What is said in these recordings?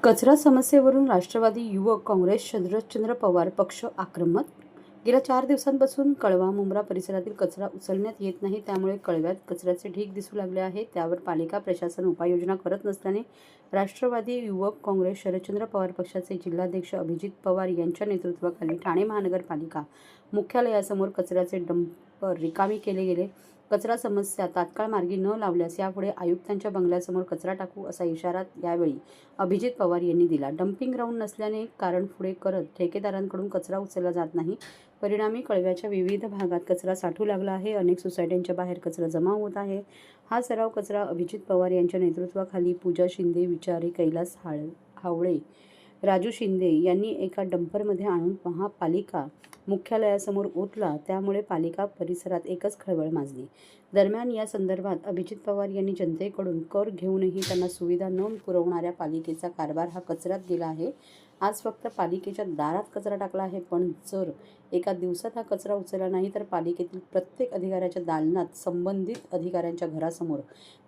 कचरा समस्येवरून राष्ट्रवादी युवक काँग्रेस शरदचंद्र पवार पक्ष आक्रमक। गेल्या 4 दिवसांपासून कळवा मुंब्रा परिसरातील कचरा उचलण्यात येत नाही, त्यामुळे कळव्यात कचऱ्याचे ढीग दिसू लागले आहे। त्यावर पालिका प्रशासन उपाययोजना करत नसल्याने राष्ट्रवादी युवक काँग्रेस शरदचंद्र पवार पक्षाचे जिल्हाध्यक्ष अभिजित पवार यांच्या नेतृत्वाखाली ठाणे महानगरपालिका मुख्यालयासमोर कचऱ्याचे डंपर रिकामी केले गेले। कचरा समस्या तात्काळ मार्गी न लावल्यास यापुढे आयुक्तांच्या बंगल्यासमोर कचरा टाकू असा इशारा यावेळी अभिजित पवार यांनी दिला। डम्पिंग ग्राउंड नसल्याने कारण पुढे करत ठेकेदारांकडून कचरा उचलला जात नाही। परिणामी कळव्याच्या विविध भागात कचरा साठू लागला आहे। अनेक सोसायट्यांच्या बाहेर कचरा जमा होत आहे। हा सराव कचरा अभिजित पवार यांच्या नेतृत्वाखाली पूजा शिंदे, विचारे, कैलास हावळे, राजू शिंदे यांनी एका डंपरमध्ये आणून महापालिका मुख्यालयासमोर ओतला। त्यामुळे पालिका परिसरात एकच खळबळ माजली। दरम्यान या संदर्भात अभिजित पवार यांनी जनतेकडून कर घेऊनही त्यांना सुविधा न पुरवणाऱ्या पालिकेचा कारभार हा कचऱ्यात गेला आहे। आज फक्त पालिकेच्या दारात कचरा टाकला आहे, पण जर एका दिवसात हा कचरा उचलला नाही तर पालिकेतील प्रत्येक अधिकाऱ्याच्या दालनात, संबंधित अधिकाऱ्यांच्या घरासमोर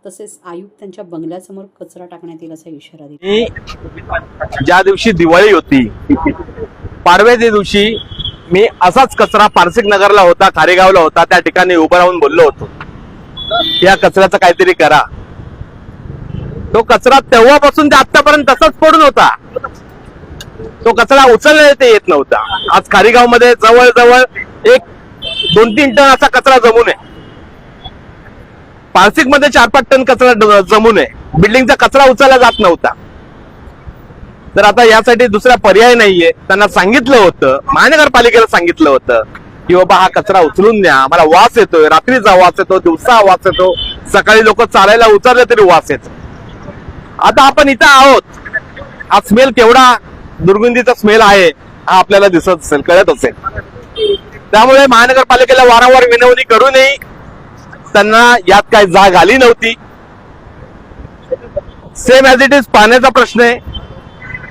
तसेच आयुक्तांच्या बंगल्यासमोर कचरा टाकण्यात येईल असा इशारा दिला। ज्या दिवशी दिवाळी होती, पाडव्याच्या दिवशी मी असाच कचरा पारसिक नगरला होता, खारेगावला होता, त्या ठिकाणी उभं राहून बोललो होतो या कचऱ्याचं काहीतरी करा। तो कचरा तेव्हापासून ते आतापर्यंत तसाच पडून होता। तो कचरा उचलण्यात येत नव्हता। आज खारेगाव मध्ये जवळजवळ 1-2-3 टन असा कचरा जमून आहे। पारसिक मध्ये 4-5 टन कचरा जमून आहे। बिल्डिंगचा कचरा उचलला जात नव्हता। तर आता यासाठी दुसरा पर्याय नाहीये। त्यांना सांगितलं होतं, महानगरपालिकेला सांगितलं होतं की बाबा हा कचरा उचलून द्या, मला वास येतोय, रात्रीचा वास येतो, दिवसा वास येतो, सकाळी लोक चालायला उतरले तरी वास येतो। आता आपण इथं आहोत, हा स्मेल केवढा दुर्गंधीचा स्मेल आहे हा आपल्याला दिसत असेल, कळत असेल। त्यामुळे महानगरपालिकेला वारंवार विनवणी करूनही त्यांना यात काय जाग आली नव्हती। सेम ऍज इट इज पाण्याचा प्रश्न आहे।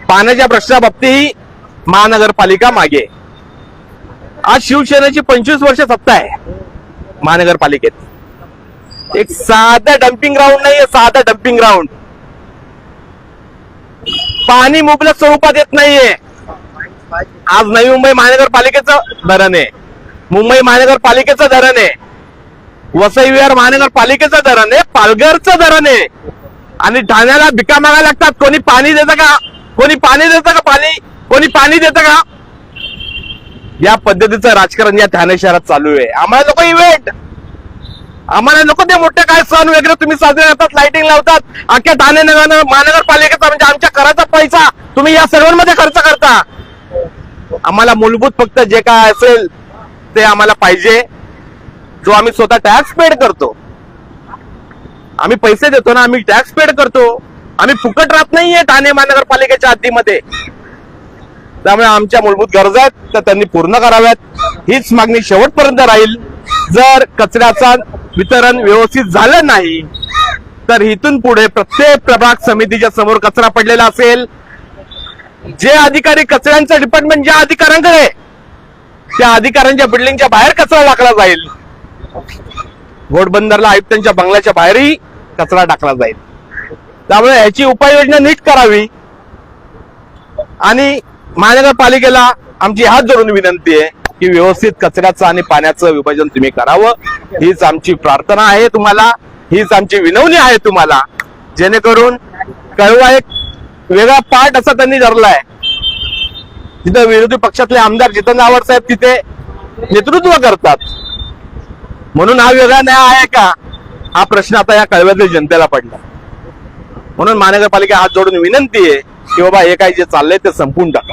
पाण्याच्या प्रश्नाबाबतीतही महानगरपालिका मागे। आज शिवसेनेची 25 वर्ष सत्ता आहे महानगरपालिकेत। एक साधा डम्पिंग ग्राउंड नाहीये, साधा डम्पिंग ग्राउंड। पाणी मुबलक स्वरूपात येत नाहीये। आज नवी मुंबई महानगरपालिकेचं धरण आहे, मुंबई महानगरपालिकेचं धरण आहे, वसई विहार महानगरपालिकेचं धरण आहे, पालघरचं धरण आहे, आणि ठाण्याला भिका मागायला लागतात। कोणी पाणी देतं का? कोणी पाणी देतं का? कोणी पाणी देतं का? या पद्धतीचं राजकारण या ठाणे शहरात चालू आहे। आम्हाला नको इव्हेंट, आम्हाला नको ते मोठे काय सण वगैरे तुम्ही साजरे करतात, लाइटिंग लावतात, अख्ख्या ठाणे महानगरपालिकेचा म्हणजे आमच्या कराचा पैसा तुम्ही या सर्वांमध्ये खर्च करता। आम्हाला मूलभूत फक्त जे काय असेल ते आम्हाला पाहिजे, जो आम्ही स्वतः टॅक्स पेड करतो। आम्ही पैसे देतो ना, आम्ही टॅक्स पेड करतो। आम्ही फुकट राहत नाहीये ठाणे महानगरपालिकेच्या हद्दीमध्ये। त्यामुळे आमच्या मूलभूत गरजा आहेत तर त्यांनी पूर्ण कराव्यात, हीच मागणी शेवटपर्यंत राहील। जर कचऱ्याचा वितरण व्यवस्थित झालं नाही तर इथून पुढे प्रत्येक प्रभाग समितीच्या समोर कचरा पडलेला असेल। जे अधिकारी कचऱ्यांचं डिपार्टमेंट ज्या अधिकाऱ्यांकडे, त्या अधिकाऱ्यांच्या बिल्डिंगच्या बाहेर कचरा टाकला जाईल। घोडबंदरला आयुक्तांच्या बंगल्याच्या बाहेरही कचरा टाकला जाईल। त्यामुळे याची उपाययोजना नीट करावी। आणि महानगरपालिकेला आमची हात जोडून विनंती आहे की व्यवस्थित कचऱ्याचं आणि पाण्याचं विभाजन तुम्ही करावं। हीच आमची प्रार्थना आहे तुम्हाला, हीच आमची विनवणी आहे तुम्हाला, जेणेकरून कळवा एक वेगळा पार्ट असा त्यांनी धरलाय। जिथे विरोधी पक्षातले आमदार जितेंद्र आव्हाड साहेब तिथे नेतृत्व करतात, म्हणून हा वेगळा न्याय आहे का? हा प्रश्न आता या कळव्यातल्या जनतेला पडला। म्हणून महानगरपालिका हात जोडून विनंती आहे की बाबा हे काही जे चाललंय ते संपून टाका।